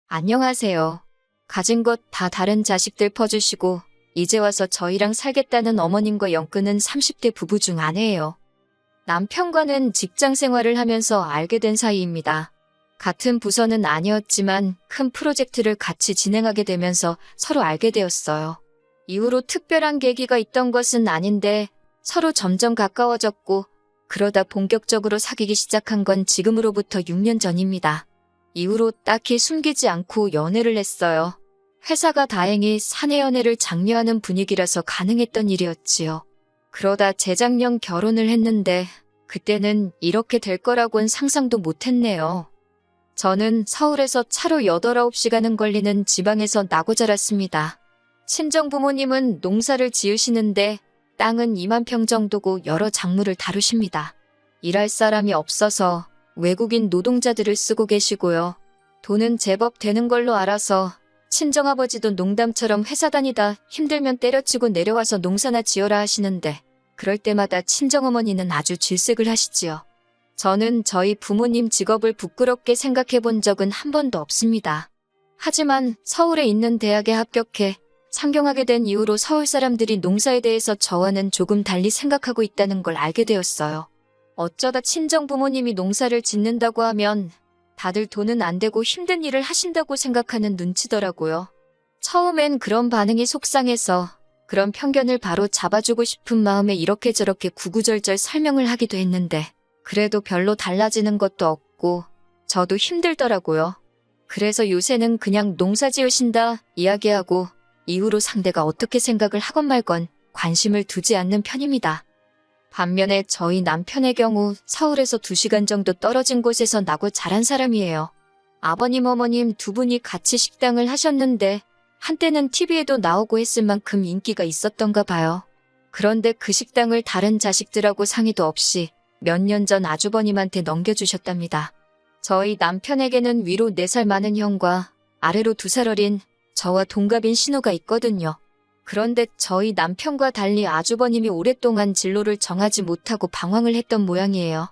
안녕하세요. 가진 것 다 다른 자식들 퍼주시고 이제 와서 저희랑 살겠다는 어머님과 엮는 30대 부부 중 아내예요. 남편과는 직장 생활을 하면서 알게 된 사이입니다. 같은 부서는 아니었지만 큰 프로젝트를 같이 진행하게 되면서 서로 알게 되었어요. 이후로 특별한 계기가 있던 것은 아닌데 서로 점점 가까워졌고 그러다 본격적으로 사귀기 시작한 건 지금으로부터 6년 전입니다. 이후로 딱히 숨기지 않고 연애를 했어요. 회사가 다행히 사내 연애를 장려하는 분위기라서 가능했던 일이었지요. 그러다 재작년 결혼을 했는데 그때는 이렇게 될 거라고는 상상도 못했네요. 저는 서울에서 차로 8, 9시간은 걸리는 지방에서 나고 자랐습니다. 친정부모님은 농사를 지으시는데 땅은 2만 평 정도고 여러 작물을 다루십니다. 일할 사람이 없어서 외국인 노동자들을 쓰고 계시고요. 돈은 제법 되는 걸로 알아서 친정아버지도 농담처럼 회사 다니다 힘들면 때려치고 내려와서 농사나 지어라 하시는데 그럴 때마다 친정어머니는 아주 질색을 하시지요. 저는 저희 부모님 직업을 부끄럽게 생각해 본 적은 한 번도 없습니다. 하지만 서울에 있는 대학에 합격해 상경하게 된 이후로 서울 사람들이 농사에 대해서 저와는 조금 달리 생각하고 있다는 걸 알게 되었어요. 어쩌다 친정부모님이 농사를 짓는다고 하면 다들 돈은 안 되고 힘든 일을 하신다고 생각하는 눈치더라고요. 처음엔 그런 반응이 속상해서 그런 편견을 바로 잡아주고 싶은 마음에 이렇게 저렇게 구구절절 설명을 하기도 했는데 그래도 별로 달라지는 것도 없고 저도 힘들더라고요. 그래서 요새는 그냥 농사 지으신다 이야기하고 이후로 상대가 어떻게 생각을 하건 말건 관심을 두지 않는 편입니다. 반면에 저희 남편의 경우 서울에서 2시간 정도 떨어진 곳에서 나고 자란 사람이에요. 아버님, 어머님 두 분이 같이 식당을 하셨는데 한때는 TV에도 나오고 했을 만큼 인기가 있었던가 봐요. 그런데 그 식당을 다른 자식들하고 상의도 없이 몇 년 전 아주버님한테 넘겨주셨답니다. 저희 남편에게는 위로 4살 많은 형과 아래로 2살 어린 저와 동갑인 신우가 있거든요. 그런데 저희 남편과 달리 아주버님이 오랫동안 진로를 정하지 못하고 방황을 했던 모양이에요.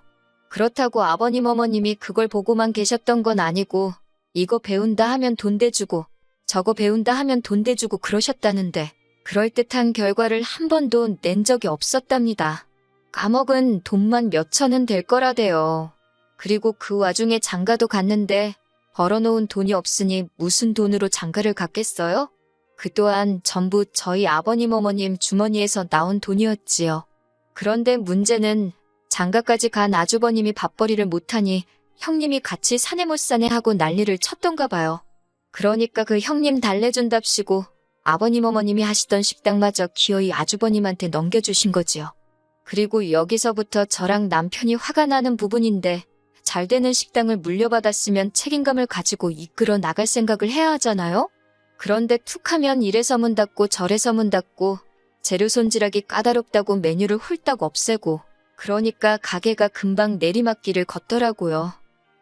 그렇다고 아버님 어머님이 그걸 보고만 계셨던 건 아니고 이거 배운다 하면 돈 대주고 저거 배운다 하면 돈 대주고 그러셨다는데 그럴듯한 결과를 한 번도 낸 적이 없었답니다. 감옥은 돈만 몇 천은 될 거라대요. 그리고 그 와중에 장가도 갔는데 벌어놓은 돈이 없으니 무슨 돈으로 장가를 갔겠어요? 그 또한 전부 저희 아버님 어머님 주머니에서 나온 돈이었지요. 그런데 문제는 장가까지 간 아주버님이 밥벌이를 못하니 형님이 같이 사내 못 사내 하고 난리를 쳤던가 봐요. 그러니까 그 형님 달래준답시고 아버님 어머님이 하시던 식당마저 기어이 아주버님한테 넘겨주신 거지요. 그리고 여기서부터 저랑 남편이 화가 나는 부분인데 잘 되는 식당을 물려받았으면 책임감을 가지고 이끌어 나갈 생각을 해야 하잖아요? 그런데 툭하면 이래서 문 닫고 저래서 문 닫고 재료 손질하기 까다롭다고 메뉴를 훌딱 없애고 그러니까 가게가 금방 내리막길을 걷더라고요.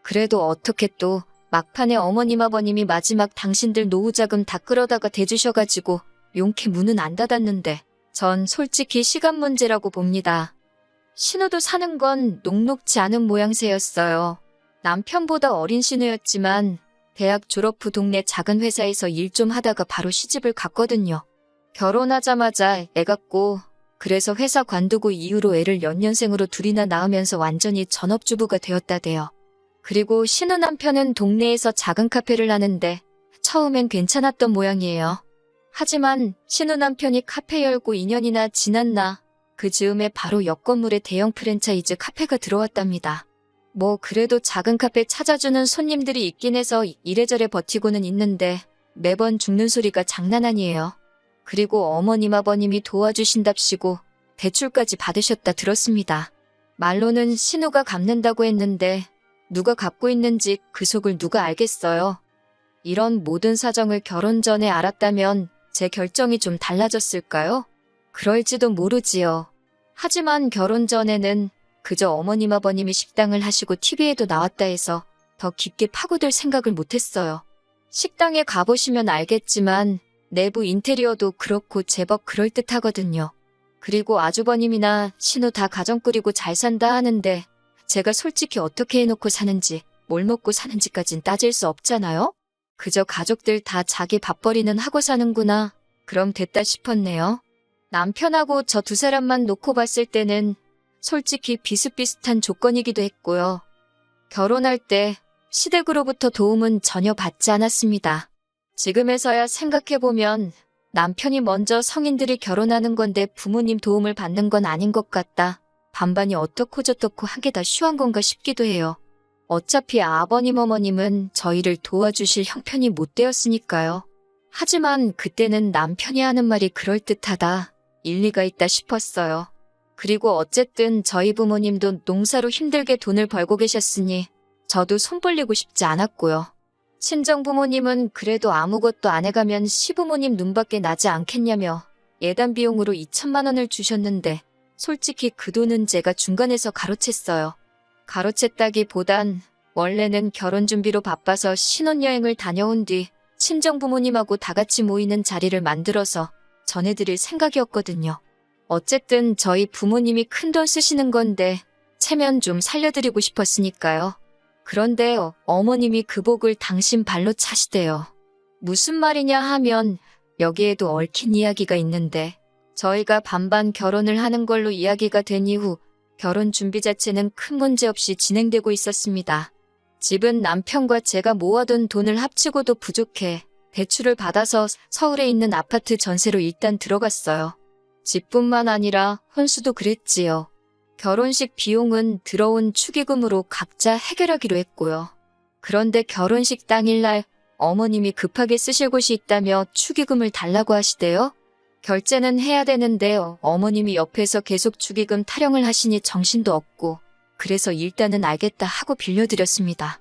그래도 어떻게 또 막판에 어머님 아버님이 마지막 당신들 노후자금 다 끌어다가 대주셔가지고 용케 문은 안 닫았는데 전 솔직히 시간 문제라고 봅니다. 신우도 사는 건 녹록지 않은 모양새였어요. 남편보다 어린 신우였지만 대학 졸업 후 동네 작은 회사에서 일 좀 하다가 바로 시집을 갔거든요. 결혼하자마자 애 갖고 그래서 회사 관두고 이후로 애를 연년생으로 둘이나 낳으면서 완전히 전업주부가 되었다대요. 그리고 신우 남편은 동네에서 작은 카페를 하는데 처음엔 괜찮았던 모양이에요. 하지만 신우 남편이 카페 열고 2년이나 지났나 그 즈음에 바로 옆 건물에 대형 프랜차이즈 카페가 들어왔답니다. 뭐 그래도 작은 카페 찾아주는 손님들이 있긴 해서 이래저래 버티고는 있는데 매번 죽는 소리가 장난 아니에요. 그리고 어머님 아버님이 도와주신답시고 대출까지 받으셨다 들었습니다. 말로는 신우가 갚는다고 했는데 누가 갚고 있는지 그 속을 누가 알겠어요. 이런 모든 사정을 결혼 전에 알았다면 제 결정이 좀 달라졌을까요? 그럴지도 모르지요. 하지만 결혼 전에는 그저 어머님 아버님이 식당을 하시고 TV에도 나왔다 해서 더 깊게 파고들 생각을 못했어요. 식당에 가보시면 알겠지만 내부 인테리어도 그렇고 제법 그럴듯하거든요. 그리고 아주버님이나 신우 다 가정 꾸리고 잘 산다 하는데 제가 솔직히 어떻게 해놓고 사는지 뭘 먹고 사는지까진 따질 수 없잖아요? 그저 가족들 다 자기 밥벌이는 하고 사는구나. 그럼 됐다 싶었네요. 남편하고 저 두 사람만 놓고 봤을 때는 솔직히 비슷비슷한 조건이기도 했고요. 결혼할 때 시댁으로부터 도움은 전혀 받지 않았습니다. 지금에서야 생각해보면 남편이 먼저 성인들이 결혼하는 건데 부모님 도움을 받는 건 아닌 것 같다. 반반이 어떻고 저떻고 한 게 다 쉬운 건가 싶기도 해요. 어차피 아버님 어머님은 저희를 도와주실 형편이 못 되었으니까요. 하지만 그때는 남편이 하는 말이 그럴듯하다. 일리가 있다 싶었어요. 그리고 어쨌든 저희 부모님도 농사로 힘들게 돈을 벌고 계셨으니 저도 손 벌리고 싶지 않았고요. 친정부모님은 그래도 아무것도 안 해가면 시부모님 눈밖에 나지 않겠냐며 예단 비용으로 2천만 원을 주셨는데 솔직히 그 돈은 제가 중간에서 가로챘어요. 가로챘다기보단 원래는 결혼 준비로 바빠서 신혼여행을 다녀온 뒤 친정부모님하고 다 같이 모이는 자리를 만들어서 전해드릴 생각이었거든요. 어쨌든 저희 부모님이 큰돈 쓰시는 건데 체면 좀 살려드리고 싶었으니까요. 그런데 어머님이 그 복을 당신 발로 차시대요. 무슨 말이냐 하면 여기에도 얽힌 이야기가 있는데 저희가 반반 결혼을 하는 걸로 이야기가 된 이후 결혼 준비 자체는 큰 문제 없이 진행되고 있었습니다. 집은 남편과 제가 모아둔 돈을 합치고도 부족해 대출을 받아서 서울에 있는 아파트 전세로 일단 들어갔어요. 집뿐만 아니라 혼수도 그랬지요. 결혼식 비용은 들어온 축의금으로 각자 해결하기로 했고요. 그런데 결혼식 당일날 어머님이 급하게 쓰실 곳이 있다며 축의금을 달라고 하시대요. 결제는 해야 되는데 어머님이 옆에서 계속 축의금 타령을 하시니 정신도 없고 그래서 일단은 알겠다 하고 빌려드렸습니다.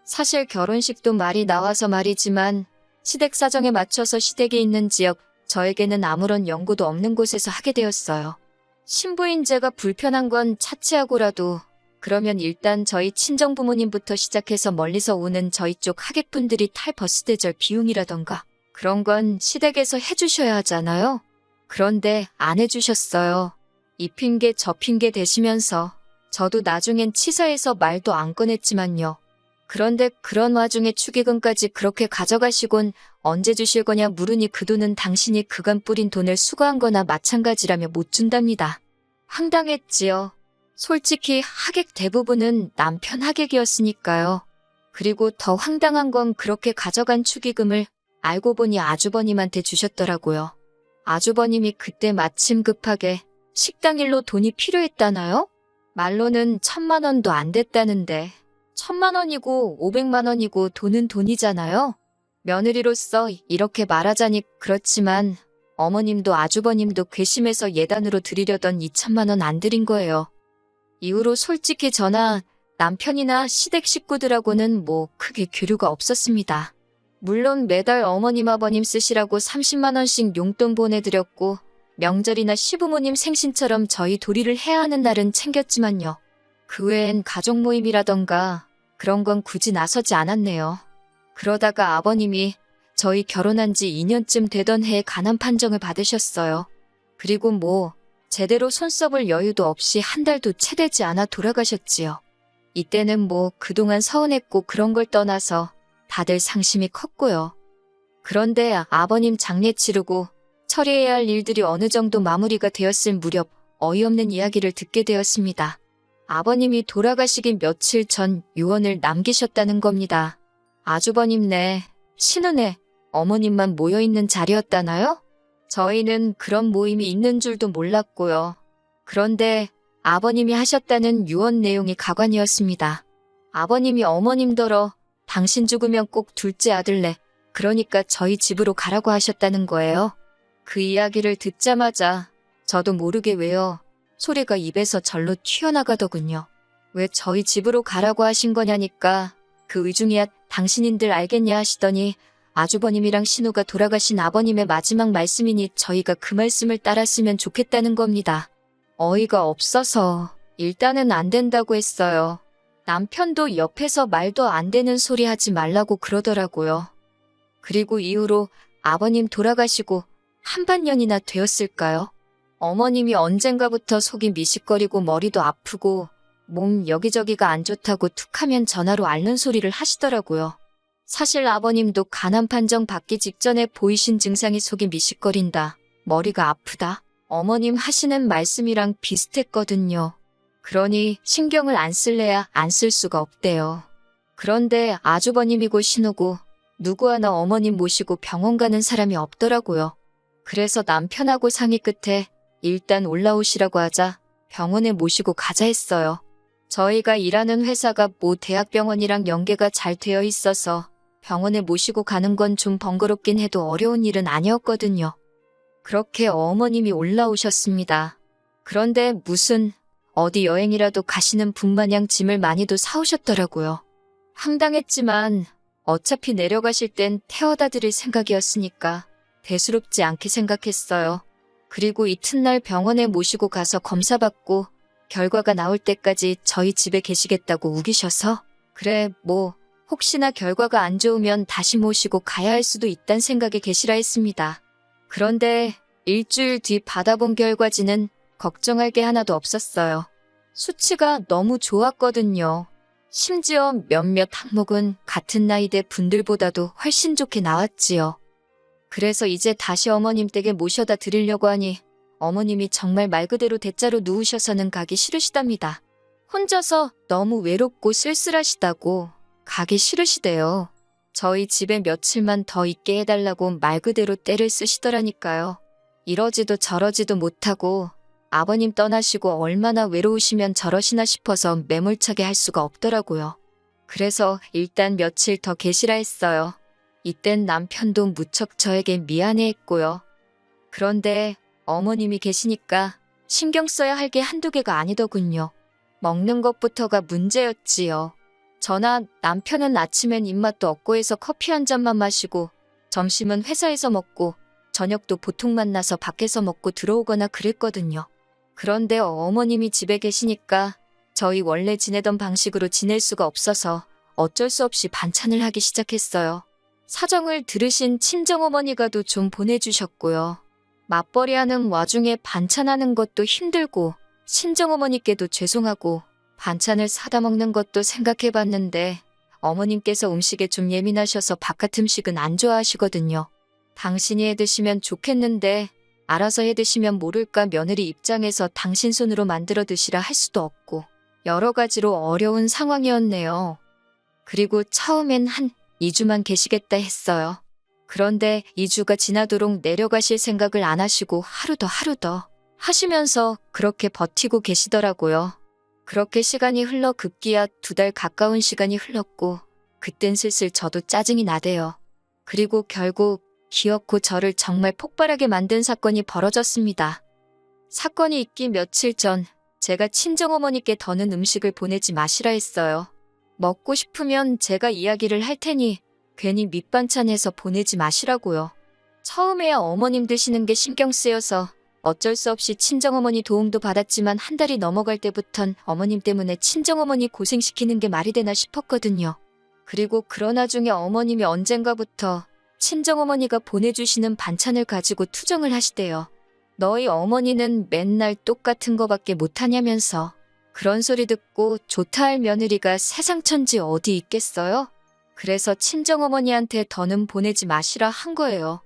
사실 결혼식도 말이 나와서 말이지만 시댁 사정에 맞춰서 시댁이 있는 지역, 저에게는 아무런 연고도 없는 곳에서 하게 되었어요. 신부인 제가 불편한 건 차치하고라도 그러면 일단 저희 친정부모님부터 시작해서 멀리서 오는 저희 쪽 하객분들이 탈 버스대절 비용이라던가 그런 건 시댁에서 해주셔야 하잖아요. 그런데 안 해주셨어요. 이 핑계 저 핑계 대시면서 저도 나중엔 치사해서 말도 안 꺼냈지만요. 그런데 그런 와중에 축의금까지 그렇게 가져가시곤 언제 주실 거냐 물으니 그 돈은 당신이 그간 뿌린 돈을 수거한 거나 마찬가지라며 못 준답니다. 황당했지요. 솔직히 하객 대부분은 남편 하객이었으니까요. 그리고 더 황당한 건 그렇게 가져간 축의금을 알고 보니 아주버님한테 주셨더라고요. 아주버님이 그때 마침 급하게 식당 일로 돈이 필요했다나요? 말로는 1,000만 원도 안 됐다는데 1,000만 원이고 500만 원이고 돈은 돈이잖아요. 며느리로서 이렇게 말하자니 그렇지만 어머님도 아주버님도 괘씸해서 예단으로 드리려던 2,000만 원 안 드린 거예요. 이후로 솔직히 저나 남편이나 시댁 식구들하고는 뭐 크게 교류가 없었습니다. 물론 매달 어머님 아버님 쓰시라고 30만 원씩 용돈 보내드렸고 명절이나 시부모님 생신처럼 저희 도리를 해야 하는 날은 챙겼지만요. 그 외엔 가족 모임이라던가 그런 건 굳이 나서지 않았네요. 그러다가 아버님이 저희 결혼한 지 2년쯤 되던 해에 간암 판정을 받으셨어요. 그리고 뭐 제대로 손 써볼 여유도 없이 한 달도 채 되지 않아 돌아가셨지요. 이때는 뭐 그동안 서운했고 그런 걸 떠나서 다들 상심이 컸고요. 그런데 아버님 장례 치르고 처리해야 할 일들이 어느 정도 마무리가 되었을 무렵 어이없는 이야기를 듣게 되었습니다. 아버님이 돌아가시기 며칠 전 유언을 남기셨다는 겁니다. 아주버님네, 신은혜, 어머님만 모여있는 자리였다나요? 저희는 그런 모임이 있는 줄도 몰랐고요. 그런데 아버님이 하셨다는 유언 내용이 가관이었습니다. 아버님이 어머님더러 당신 죽으면 꼭 둘째 아들내, 그러니까 저희 집으로 가라고 하셨다는 거예요. 그 이야기를 듣자마자 저도 모르게 왜요. 소리가 입에서 절로 튀어나가더군요. 왜 저희 집으로 가라고 하신 거냐니까 그 의중이야 당신인들 알겠냐 하시더니 아주버님이랑 신우가 돌아가신 아버님의 마지막 말씀이니 저희가 그 말씀을 따랐으면 좋겠다는 겁니다. 어이가 없어서 일단은 안 된다고 했어요. 남편도 옆에서 말도 안 되는 소리 하지 말라고 그러더라고요. 그리고 이후로 아버님 돌아가시고 한반년이나 되었을까요? 어머님이 언젠가부터 속이 미식거리고 머리도 아프고 몸 여기저기가 안 좋다고 툭하면 전화로 앓는 소리를 하시더라고요. 사실 아버님도 간암 판정 받기 직전에 보이신 증상이 속이 미식거린다, 머리가 아프다, 어머님 하시는 말씀이랑 비슷했거든요. 그러니 신경을 안 쓸래야 안 쓸 수가 없대요. 그런데 아주버님이고 신우고 누구 하나 어머님 모시고 병원 가는 사람이 없더라고요. 그래서 남편하고 상의 끝에 일단 올라오시라고 하자 병원에 모시고 가자 했어요. 저희가 일하는 회사가 모 대학병원이랑 연계가 잘 되어 있어서 병원에 모시고 가는 건 좀 번거롭긴 해도 어려운 일은 아니었거든요. 그렇게 어머님이 올라오셨습니다. 그런데 무슨 어디 여행이라도 가시는 분 마냥 짐을 많이도 사오셨더라고요. 황당했지만 어차피 내려가실 땐 태워다 드릴 생각이었으니까 대수롭지 않게 생각했어요. 그리고 이튿날 병원에 모시고 가서 검사받고 결과가 나올 때까지 저희 집에 계시겠다고 우기셔서 그래 뭐 혹시나 결과가 안 좋으면 다시 모시고 가야 할 수도 있단 생각에 계시라 했습니다. 그런데 일주일 뒤 받아본 결과지는 걱정할 게 하나도 없었어요. 수치가 너무 좋았거든요. 심지어 몇몇 항목은 같은 나이대 분들보다도 훨씬 좋게 나왔지요. 그래서 이제 다시 어머님 댁에 모셔다 드리려고 하니 어머님이 정말 말 그대로 대자로 누우셔서는 가기 싫으시답니다. 혼자서 너무 외롭고 쓸쓸하시다고 가기 싫으시대요. 저희 집에 며칠만 더 있게 해달라고 말 그대로 떼를 쓰시더라니까요. 이러지도 저러지도 못하고 아버님 떠나시고 얼마나 외로우시면 저러시나 싶어서 매몰차게 할 수가 없더라고요. 그래서 일단 며칠 더 계시라 했어요. 이땐 남편도 무척 저에게 미안해했고요. 그런데 어머님이 계시니까 신경 써야 할 게 한두 개가 아니더군요. 먹는 것부터가 문제였지요. 저나 남편은 아침엔 입맛도 없고 해서 커피 한 잔만 마시고 점심은 회사에서 먹고 저녁도 보통 만나서 밖에서 먹고 들어오거나 그랬거든요. 그런데 어머님이 집에 계시니까 저희 원래 지내던 방식으로 지낼 수가 없어서 어쩔 수 없이 반찬을 하기 시작했어요. 사정을 들으신 친정어머니가도 좀 보내주셨고요. 맞벌이하는 와중에 반찬하는 것도 힘들고 친정어머니께도 죄송하고 반찬을 사다 먹는 것도 생각해봤는데 어머님께서 음식에 좀 예민하셔서 바깥 음식은 안 좋아하시거든요. 당신이 해드시면 좋겠는데 알아서 해드시면 모를까 며느리 입장에서 당신 손으로 만들어 드시라 할 수도 없고 여러 가지로 어려운 상황이었네요. 그리고 처음엔 한 2주만 계시겠다 했어요. 그런데 2주가 지나도록 내려가실 생각을 안 하시고 하루 더 하시면서 그렇게 버티고 계시더라고요. 그렇게 시간이 흘러 급기야 2달 가까운 시간이 흘렀고 그땐 슬슬 저도 짜증이 나대요. 그리고 결국 기어코 저를 정말 폭발하게 만든 사건이 벌어졌습니다. 사건이 있기 며칠 전 제가 친정어머니께 더는 음식을 보내지 마시라 했어요. 먹고 싶으면 제가 이야기를 할 테니 괜히 밑반찬해서 보내지 마시라고요. 처음에야 어머님 드시는 게 신경 쓰여서 어쩔 수 없이 친정어머니 도움도 받았지만 한 달이 넘어갈 때부턴 어머님 때문에 친정어머니 고생시키는 게 말이 되나 싶었거든요. 그리고 그러나 중에 어머님이 언젠가부터 친정어머니가 보내주시는 반찬을 가지고 투정을 하시대요. 너희 어머니는 맨날 똑같은 거밖에 못하냐면서. 그런 소리 듣고 좋다 할 며느리가 세상 천지 어디 있겠어요? 그래서 친정어머니한테 더는 보내지 마시라 한 거예요.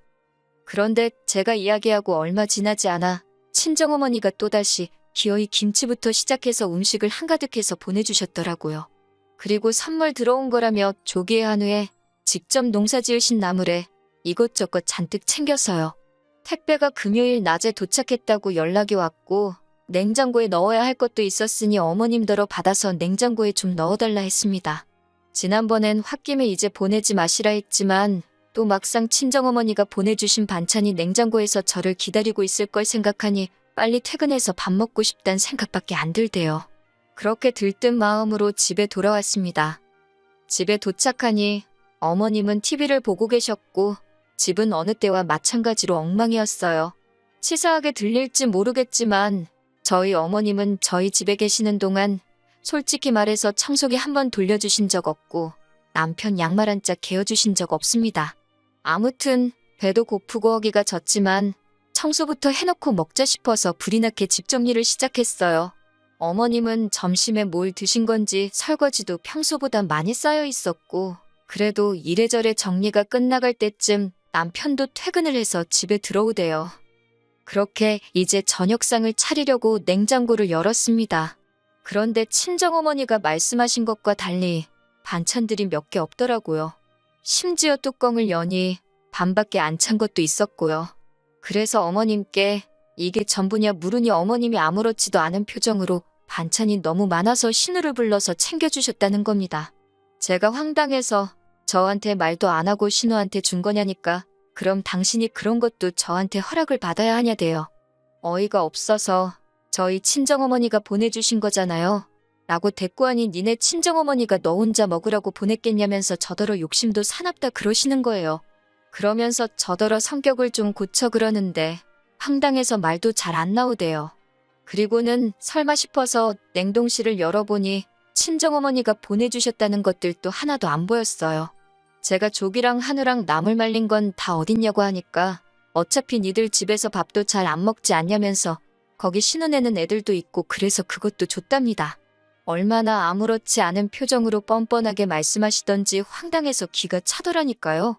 그런데 제가 이야기하고 얼마 지나지 않아 친정어머니가 또다시 기어이 김치부터 시작해서 음식을 한가득해서 보내주셨더라고요. 그리고 선물 들어온 거라며 조기에 한우에 직접 농사 지으신 나물에 이것저것 잔뜩 챙겨서요. 택배가 금요일 낮에 도착했다고 연락이 왔고 냉장고에 넣어야 할 것도 있었으니 어머님더러 받아서 냉장고에 좀 넣어달라 했습니다. 지난번엔 홧김에 이제 보내지 마시라 했지만 또 막상 친정어머니가 보내주신 반찬이 냉장고에서 저를 기다리고 있을 걸 생각하니 빨리 퇴근해서 밥 먹고 싶단 생각밖에 안 들대요. 그렇게 들뜬 마음으로 집에 돌아왔습니다. 집에 도착하니 어머님은 TV를 보고 계셨고 집은 어느 때와 마찬가지로 엉망이었어요. 치사하게 들릴지 모르겠지만 저희 어머님은 저희 집에 계시는 동안 솔직히 말해서 청소기 한 번 돌려주신 적 없고 남편 양말 한 짝 개어주신 적 없습니다. 아무튼 배도 고프고 허기가 졌지만 청소부터 해놓고 먹자 싶어서 불이 나게 집 정리를 시작했어요. 어머님은 점심에 뭘 드신 건지 설거지도 평소보다 많이 쌓여 있었고 그래도 이래저래 정리가 끝나갈 때쯤 남편도 퇴근을 해서 집에 들어오대요. 그렇게 이제 저녁상을 차리려고 냉장고를 열었습니다. 그런데 친정어머니가 말씀하신 것과 달리 반찬들이 몇 개 없더라고요. 심지어 뚜껑을 여니 반밖에 안 찬 것도 있었고요. 그래서 어머님께 이게 전부냐 물으니 어머님이 아무렇지도 않은 표정으로 반찬이 너무 많아서 신우를 불러서 챙겨주셨다는 겁니다. 제가 황당해서 저한테 말도 안 하고 신우한테 준 거냐니까 그럼 당신이 그런 것도 저한테 허락을 받아야 하냐대요. 어이가 없어서 저희 친정어머니가 보내주신 거잖아요. 라고 대꾸하니 니네 친정어머니가 너 혼자 먹으라고 보냈겠냐면서 저더러 욕심도 사납다 그러시는 거예요. 그러면서 저더러 성격을 좀 고쳐 그러는데 황당해서 말도 잘 안 나오대요. 그리고는 설마 싶어서 냉동실을 열어보니 친정어머니가 보내주셨다는 것들도 하나도 안 보였어요. 제가 조기랑 한우랑 나물 말린 건 다 어딨냐고 하니까 어차피 니들 집에서 밥도 잘 안 먹지 않냐면서 거기 신혼에는 애들도 있고 그래서 그것도 줬답니다. 얼마나 아무렇지 않은 표정으로 뻔뻔하게 말씀하시던지 황당해서 기가 차더라니까요.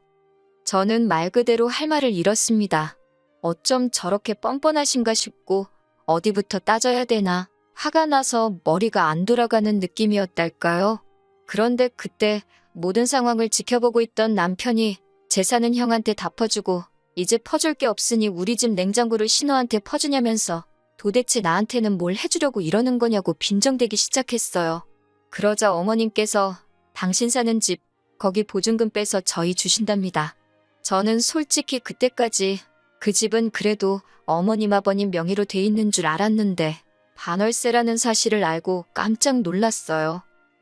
저는 말 그대로 할 말을 잃었습니다. 어쩜 저렇게 뻔뻔하신가 싶고 어디부터 따져야 되나 화가 나서 머리가 안 돌아가는 느낌이었달까요. 그런데 그때 모든 상황을 지켜보고 있던 남편이 재산은 형한테 다 퍼주고 이제 퍼줄 게 없으니 우리 집 냉장고를 신우한테 퍼주냐면서 도대체 나한테는 뭘 해주려고 이러는 거냐고 빈정대기 시작했어요. 그러자 어머님께서 당신 사는 집 거기 보증금 빼서 저희 주신답니다. 저는 솔직히 그때까지 그 집은 그래도 어머님 아버님 명의로 돼 있는 줄 알았는데 반월세라는 사실을 알고 깜짝 놀랐어요.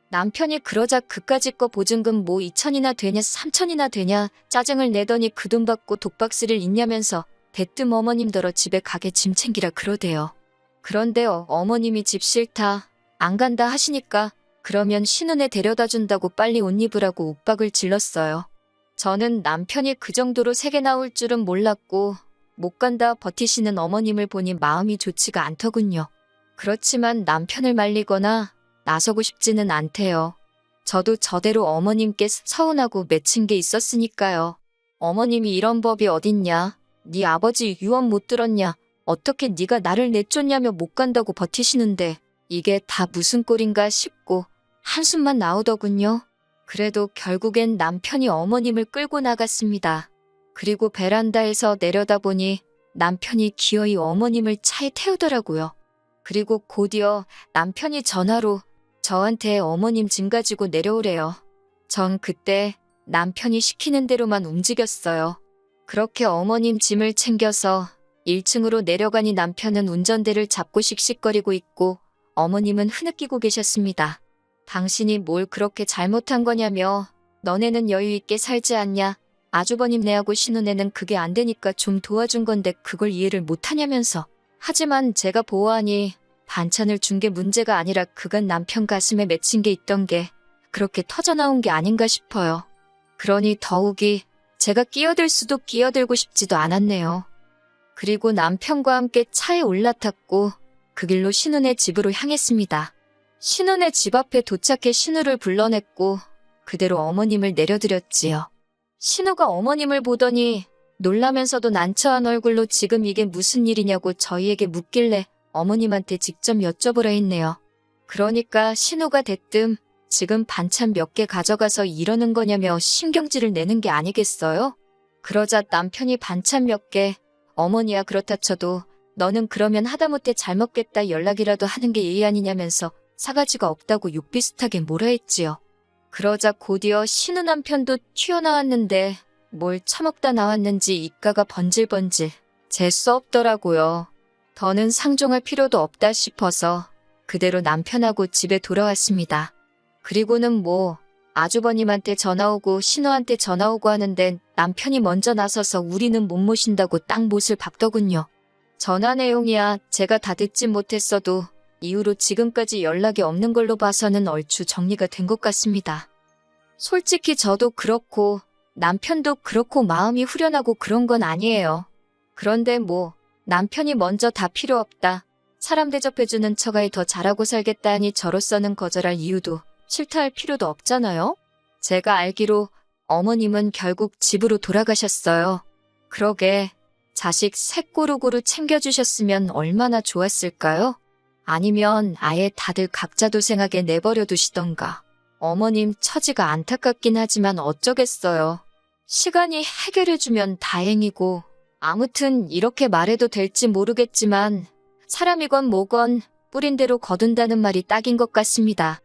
남편이 그러자 그까짓 거 보증금 뭐 2천이나 되냐 3천이나 되냐 짜증을 내더니 그 돈 받고 독박스를 있냐면서 대뜸 어머님더러 집에 가게 짐 챙기라 그러대요. 그런데 어머님이 집 싫다 안 간다 하시니까 그러면 신혼에 데려다 준다고 빨리 옷 입으라고 윽박을 질렀어요. 저는 남편이 그 정도로 세게 나올 줄은 몰랐고 못 간다 버티시는 어머님을 보니 마음이 좋지가 않더군요. 그렇지만 남편을 말리거나 나서고 싶지는 않대요. 저도 저대로 어머님께 서운하고 맺힌 게 있었으니까요. 어머님이 이런 법이 어딨냐. 네 아버지 유언 못 들었냐. 어떻게 네가 나를 내쫓냐며 못 간다고 버티시는데 이게 다 무슨 꼴인가 싶고 한숨만 나오더군요. 그래도 결국엔 남편이 어머님을 끌고 나갔습니다. 그리고 베란다에서 내려다보니 남편이 기어이 어머님을 차에 태우더라고요. 그리고 곧이어 남편이 전화로 저한테 어머님 짐 가지고 내려오래요. 전 그때 남편이 시키는 대로만 움직였어요. 그렇게 어머님 짐을 챙겨서 1층으로 내려가니 남편은 운전대를 잡고 씩씩거리고 있고 어머님은 흐느끼고 계셨습니다. 당신이 뭘 그렇게 잘못한 거냐며 너네는 여유 있게 살지 않냐. 아주버님 내하고 신혼에는 그게 안 되니까 좀 도와준 건데 그걸 이해를 못하냐면서. 하지만 제가 보아하니 반찬을 준 게 문제가 아니라 그간 남편 가슴에 맺힌 게 있던 게 그렇게 터져나온 게 아닌가 싶어요. 그러니 더욱이 제가 끼어들 수도 끼어들고 싶지도 않았네요. 그리고 남편과 함께 차에 올라탔고 그 길로 신우네 집으로 향했습니다. 신우네 집 앞에 도착해 신우를 불러냈고 그대로 어머님을 내려드렸지요. 신우가 어머님을 보더니 놀라면서도 난처한 얼굴로 지금 이게 무슨 일이냐고 저희에게 묻길래 어머님한테 직접 여쭤보라 했네요. 그러니까 신우가 대뜸 지금 반찬 몇 개 가져가서 이러는 거냐며 신경질을 내는 게 아니겠어요? 그러자 남편이 반찬 몇 개, 어머니야 그렇다 쳐도 너는 그러면 하다못해 잘 먹겠다 연락이라도 하는 게 예의 아니냐면서 사가지가 없다고 욕 비슷하게 뭐라 했지요. 그러자 곧이어 신우 남편도 튀어나왔는데 뭘 처먹다 나왔는지 입가가 번질번질 재수 없더라고요. 더는 상종할 필요도 없다 싶어서 그대로 남편하고 집에 돌아왔습니다. 그리고는 뭐 아주버님한테 전화 오고 신우한테 전화 오고 하는데 남편이 먼저 나서서 우리는 못 모신다고 딱 못을 박더군요. 전화 내용이야 제가 다 듣진 못했어도 이후로 지금까지 연락이 없는 걸로 봐서는 얼추 정리가 된 것 같습니다. 솔직히 저도 그렇고 남편도 그렇고 마음이 후련하고 그런 건 아니에요. 그런데 뭐 남편이 먼저 다 필요 없다. 사람 대접해주는 처가에 더 잘하고 살겠다 하니 저로서는 거절할 이유도 싫다 할 필요도 없잖아요. 제가 알기로 어머님은 결국 집으로 돌아가셨어요. 그러게 자식 셋 고루고루 챙겨주셨으면 얼마나 좋았을까요? 아니면 아예 다들 각자 도생하게 내버려 두시던가. 어머님 처지가 안타깝긴 하지만 어쩌겠어요. 시간이 해결해주면 다행이고, 아무튼 이렇게 말해도 될지 모르겠지만 사람이건 뭐건 뿌린 대로 거둔다는 말이 딱인 것 같습니다.